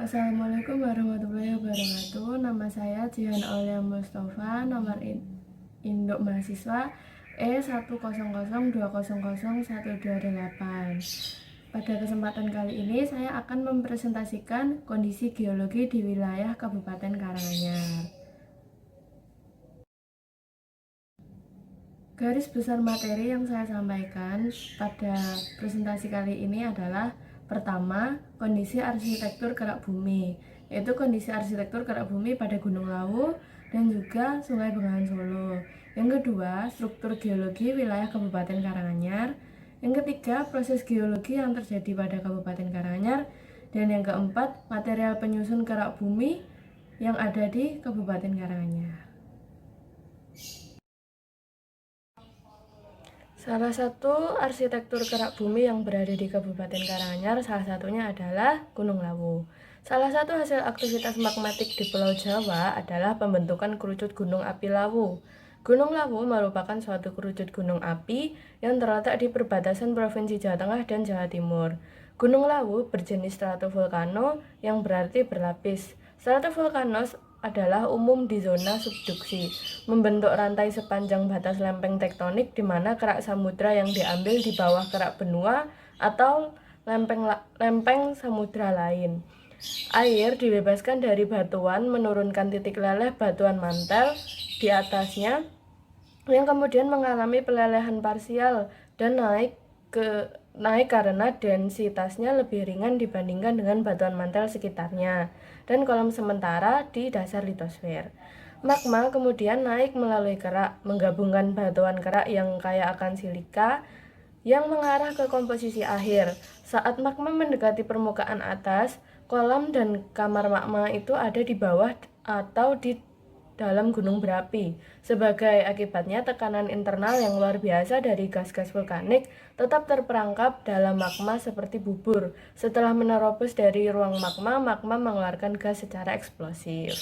Assalamualaikum warahmatullahi wabarakatuh. Nama saya Jihan Aulia Mustafa, nomor induk mahasiswa E100200128. Pada kesempatan kali ini saya akan mempresentasikan kondisi geologi di wilayah Kabupaten Karanganyar. Garis besar materi yang saya sampaikan pada presentasi kali ini adalah: pertama, kondisi arsitektur kerak bumi, yaitu kondisi arsitektur kerak bumi pada Gunung Lawu dan juga Sungai Bengawan Solo. Yang kedua, struktur geologi wilayah Kabupaten Karanganyar. Yang ketiga, proses geologi yang terjadi pada Kabupaten Karanganyar. Dan yang keempat, material penyusun kerak bumi yang ada di Kabupaten Karanganyar. Salah satu arsitektur kerak bumi yang berada di Kabupaten Karanganyar salah satunya adalah Gunung Lawu. Salah satu hasil aktivitas magmatik di Pulau Jawa adalah pembentukan kerucut gunung api Lawu. Gunung Lawu merupakan suatu kerucut gunung api yang terletak di perbatasan Provinsi Jawa Tengah dan Jawa Timur. Gunung Lawu berjenis stratovolcano yang berarti berlapis. Stratovolcano adalah umum di zona subduksi, membentuk rantai sepanjang batas lempeng tektonik di mana kerak samudra yang diambil di bawah kerak benua atau lempeng samudra lain. Air dibebaskan dari batuan menurunkan titik leleh batuan mantel di atasnya yang kemudian mengalami pelelehan parsial dan naik karena densitasnya lebih ringan dibandingkan dengan batuan mantel sekitarnya dan kolom sementara di dasar litosfer. Magma kemudian naik melalui kerak, menggabungkan batuan kerak yang kaya akan silika yang mengarah ke komposisi akhir. Saat magma mendekati permukaan atas, kolam dan kamar magma itu ada di bawah atau di dalam gunung berapi. Sebagai akibatnya, tekanan internal yang luar biasa dari gas-gas vulkanik tetap terperangkap dalam magma seperti bubur. Setelah menerobos dari ruang magma, magma mengeluarkan gas secara eksplosif.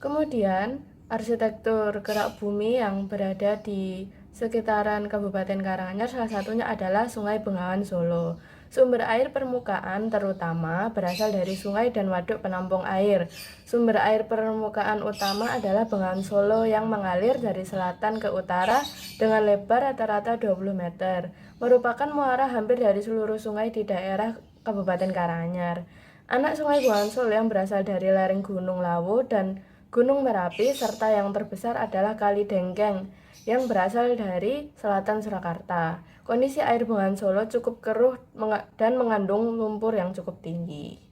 Kemudian, arsitektur kerak bumi yang berada di sekitaran Kabupaten Karanganyar salah satunya adalah Sungai Bengawan Solo. Sumber air permukaan terutama berasal dari sungai dan waduk penampung air. Sumber air permukaan utama adalah Bengawan Solo yang mengalir dari selatan ke utara dengan lebar rata-rata 20 meter. Merupakan muara hampir dari seluruh sungai di daerah Kabupaten Karanganyar. Anak Sungai Bengawan Solo yang berasal dari lereng Gunung Lawu dan Gunung Merapi, serta yang terbesar adalah Kali Dengkeng yang berasal dari selatan Surakarta. Kondisi air Bengawan Solo cukup keruh dan mengandung lumpur yang cukup tinggi.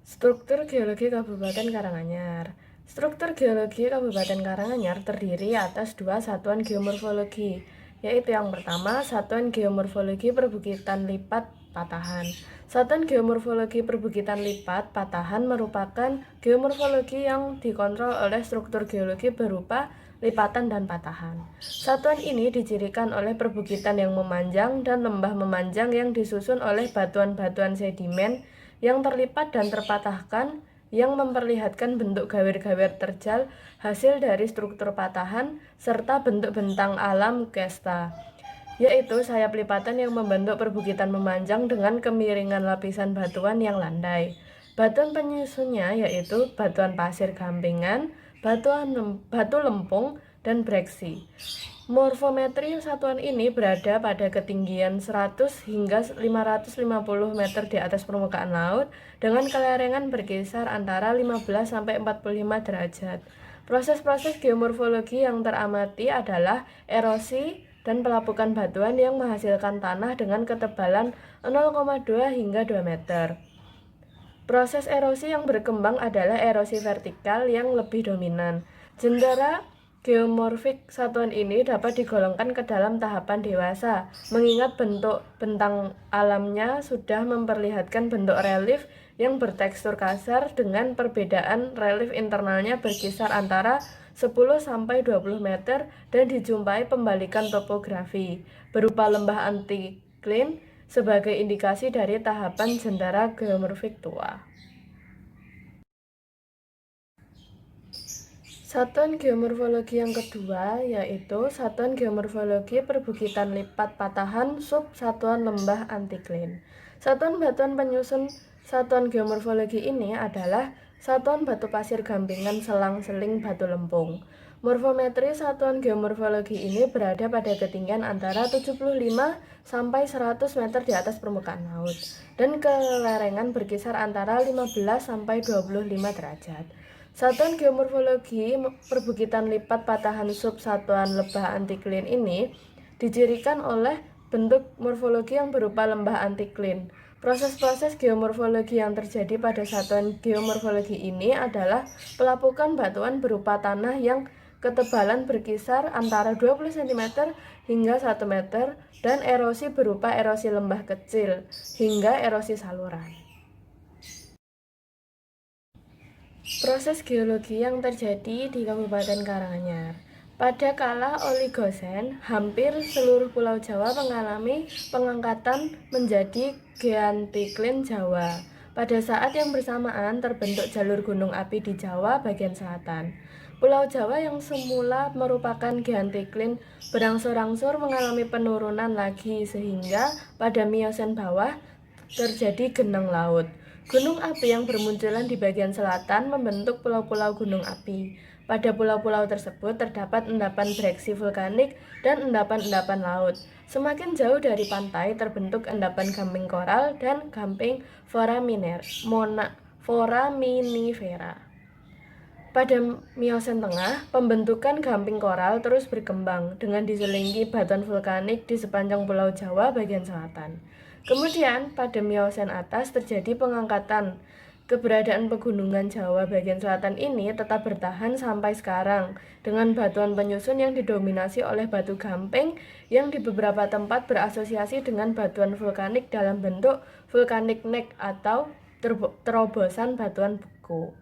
Struktur geologi Kabupaten Karanganyar. Struktur geologi Kabupaten Karanganyar terdiri atas dua satuan geomorfologi, yaitu yang pertama, Satuan Geomorfologi Perbukitan Lipat Patahan. Satuan Geomorfologi Perbukitan Lipat Patahan merupakan geomorfologi yang dikontrol oleh struktur geologi berupa lipatan dan patahan. Satuan ini dicirikan oleh perbukitan yang memanjang dan lembah memanjang yang disusun oleh batuan-batuan sedimen yang terlipat dan terpatahkan yang memperlihatkan bentuk gawir-gawir terjal hasil dari struktur patahan serta bentuk bentang alam Kesta, yaitu sayap lipatan yang membentuk perbukitan memanjang dengan kemiringan lapisan batuan yang landai. Batuan penyusunnya yaitu batuan pasir gampingan, batu lempung, dan breksi. Morfometri satuan ini berada pada ketinggian 100 hingga 550 meter di atas permukaan laut dengan kelerengan berkisar antara 15 sampai 45 derajat. Proses-proses geomorfologi yang teramati adalah erosi dan pelapukan batuan yang menghasilkan tanah dengan ketebalan 0,2 hingga 2 meter. Proses erosi yang berkembang adalah erosi vertikal yang lebih dominan. Jendera geomorfik satuan ini dapat digolongkan ke dalam tahapan dewasa, mengingat bentuk bentang alamnya sudah memperlihatkan bentuk relief yang bertekstur kasar dengan perbedaan relief internalnya berkisar antara 10 sampai 20 meter dan dijumpai pembalikan topografi berupa lembah antikline sebagai indikasi dari tahapan jendera geomorfik tua. Satuan geomorfologi yang kedua yaitu satuan geomorfologi perbukitan lipat patahan sub satuan lembah antikline. Satuan batuan penyusun satuan geomorfologi ini adalah satuan batu pasir gampingan selang-seling batu lempung. Morfometri satuan geomorfologi ini berada pada ketinggian antara 75 sampai 100 meter di atas permukaan laut dan kelerengan berkisar antara 15 sampai 25 derajat. Satuan geomorfologi perbukitan lipat patahan sub satuan lembah antikline ini dicirikan oleh bentuk morfologi yang berupa lembah antikline. Proses-proses geomorfologi yang terjadi pada satuan geomorfologi ini adalah pelapukan batuan berupa tanah yang ketebalan berkisar antara 20 cm hingga 1 meter dan erosi berupa erosi lembah kecil hingga erosi saluran. Proses geologi yang terjadi di Kabupaten Karanganyar. Pada kala Oligosen, hampir seluruh Pulau Jawa mengalami pengangkatan menjadi geantikline Jawa. Pada saat yang bersamaan terbentuk jalur gunung api di Jawa bagian selatan. Pulau Jawa yang semula merupakan geantikline berangsur-angsur mengalami penurunan lagi sehingga pada Miosen bawah terjadi genang laut. Gunung api yang bermunculan di bagian selatan membentuk pulau-pulau gunung api. Pada pulau-pulau tersebut terdapat endapan breksi vulkanik dan endapan-endapan laut. Semakin jauh dari pantai terbentuk endapan gamping koral dan gamping foraminifera. Pada Miosen tengah, pembentukan gamping koral terus berkembang dengan diselingi batuan vulkanik di sepanjang Pulau Jawa bagian selatan. Kemudian, pada Miosen atas terjadi pengangkatan. Keberadaan pegunungan Jawa bagian selatan ini tetap bertahan sampai sekarang dengan batuan penyusun yang didominasi oleh batu gamping yang di beberapa tempat berasosiasi dengan batuan vulkanik dalam bentuk vulkanik neck atau terobosan batuan beku.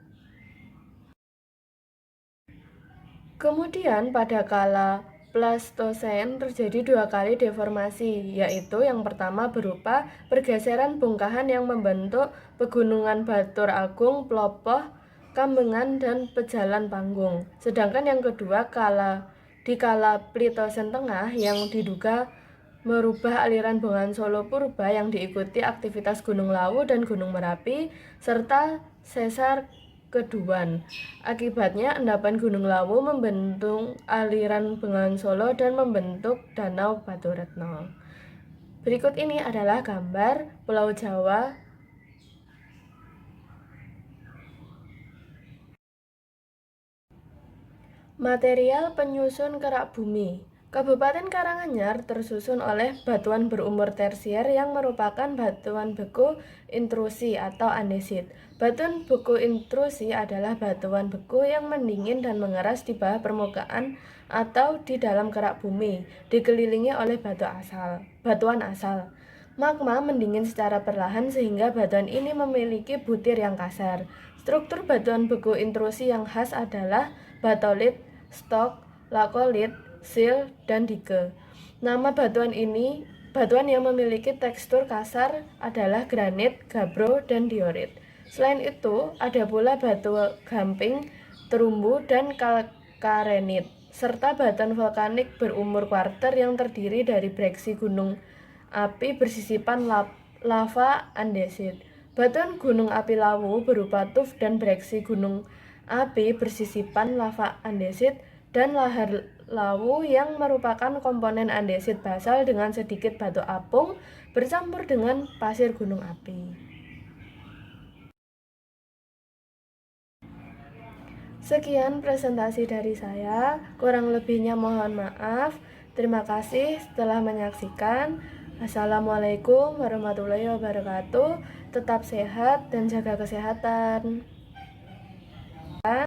Kemudian pada kala Pleistosen terjadi 2 kali deformasi, yaitu yang pertama berupa pergeseran bongkahan yang membentuk pegunungan Batur Agung, Plopoh, Kambengan, dan Pejalan Panggung. Sedangkan yang kedua di kala Pleistocene Tengah yang diduga merubah aliran Bengawan Solo Purba yang diikuti aktivitas Gunung Lawu dan Gunung Merapi serta sesar Keduan. Akibatnya endapan Gunung Lawu membentuk aliran Bengawan Solo dan membentuk Danau Baturetno. Berikut ini adalah gambar Pulau Jawa. Material penyusun kerak bumi. Kabupaten Karanganyar tersusun oleh batuan berumur tersier yang merupakan batuan beku intrusi atau andesit. Batuan beku intrusi adalah batuan beku yang mendingin dan mengeras di bawah permukaan atau di dalam kerak bumi, dikelilingi oleh batuan asal. Magma mendingin secara perlahan sehingga batuan ini memiliki butir yang kasar. Struktur batuan beku intrusi yang khas adalah batolit, stok, lakolit, sil, dan dike. Nama batuan yang memiliki tekstur kasar adalah granit, gabbro, dan diorit. Selain itu, ada pula batu gamping, terumbu, dan kalkarenit, serta batuan vulkanik berumur kuarter yang terdiri dari breksi gunung api bersisipan lava andesit. Batuan gunung api Lawu berupa tuf dan breksi gunung api bersisipan lava andesit dan lahar lawu yang merupakan komponen andesit basal dengan sedikit batu apung bercampur dengan pasir gunung api. Sekian presentasi dari saya, kurang lebihnya mohon maaf. Terima kasih telah menyaksikan. Assalamualaikum warahmatullahi wabarakatuh. Tetap sehat dan jaga kesehatan.